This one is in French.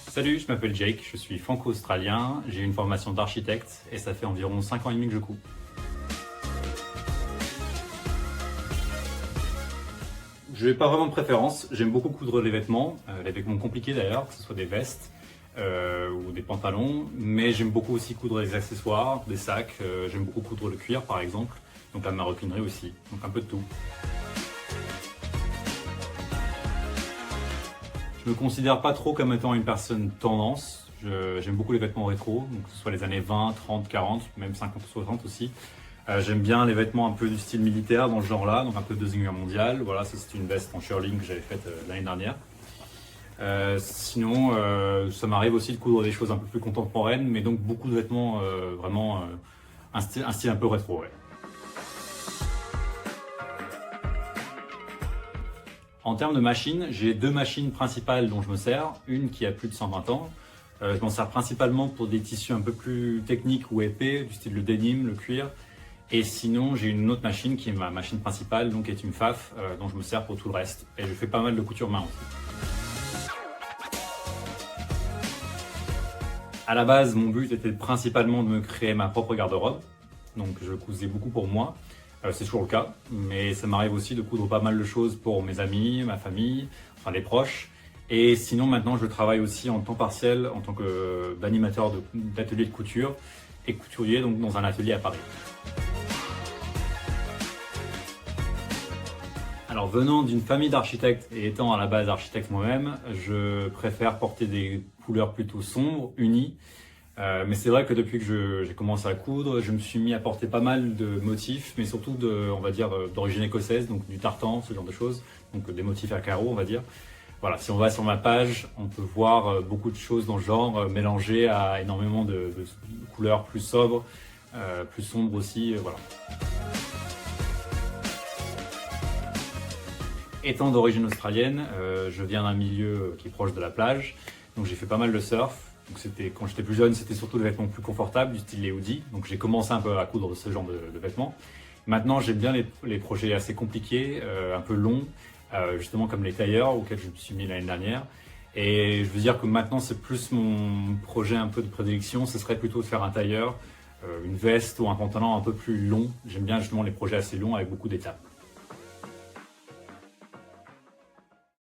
Salut, je m'appelle Jake, je suis franco-australien, j'ai une formation d'architecte et ça fait environ 5 ans et demi que je couds. Je n'ai pas vraiment de préférence, j'aime beaucoup coudre les vêtements compliqués d'ailleurs, que ce soit des vestes ou des pantalons, mais j'aime beaucoup aussi coudre des accessoires, des sacs, j'aime beaucoup coudre le cuir par exemple, donc la maroquinerie aussi, donc un peu de tout. Je me considère pas trop comme étant une personne tendance. J'aime beaucoup les vêtements rétro, donc que ce soit les années 20, 30, 40, même 50, 60 aussi. J'aime bien les vêtements un peu du style militaire dans ce genre-là, donc un peu de Deuxième Guerre mondiale. Voilà, ça c'est une veste en shearling que j'avais faite l'année dernière. Sinon, ça m'arrive aussi de coudre des choses un peu plus contemporaines, mais donc beaucoup de vêtements vraiment un style un peu rétro. Ouais. En termes de machines, j'ai deux machines principales dont je me sers. Une qui a plus de 120 ans. Je m'en sers principalement pour des tissus un peu plus techniques ou épais, du style le denim, le cuir. Et sinon, j'ai une autre machine qui est ma machine principale, donc qui est une FAF, dont je me sers pour tout le reste. Et je fais pas mal de couture main aussi. À la base, mon but était principalement de me créer ma propre garde-robe. Donc je cousais beaucoup pour moi. C'est toujours le cas, mais ça m'arrive aussi de coudre pas mal de choses pour mes amis, ma famille, enfin les proches. Et sinon maintenant je travaille aussi en temps partiel en tant qu'animateur d'atelier de couture et couturier donc dans un atelier à Paris. Alors venant d'une famille d'architectes et étant à la base architecte moi-même, je préfère porter des couleurs plutôt sombres, unies. Mais c'est vrai que depuis que j'ai commencé à coudre, je me suis mis à porter pas mal de motifs, mais surtout on va dire, d'origine écossaise, donc du tartan, ce genre de choses, donc des motifs à carreaux, on va dire. Voilà, si on va sur ma page, on peut voir beaucoup de choses dans le genre, mélangées à énormément de couleurs plus sobres, plus sombres aussi, voilà. Étant d'origine australienne, je viens d'un milieu qui est proche de la plage, donc j'ai fait pas mal de surf. Donc quand j'étais plus jeune, c'était surtout des vêtements plus confortables, du style les hoodies. Donc j'ai commencé un peu à coudre ce genre de vêtements. Maintenant, j'aime bien les projets assez compliqués, un peu longs, justement comme les tailleurs auxquels je me suis mis l'année dernière. Et je veux dire que maintenant, c'est plus mon projet un peu de prédilection. Ce serait plutôt de faire un tailleur, une veste ou un pantalon un peu plus long. J'aime bien justement les projets assez longs avec beaucoup d'étapes.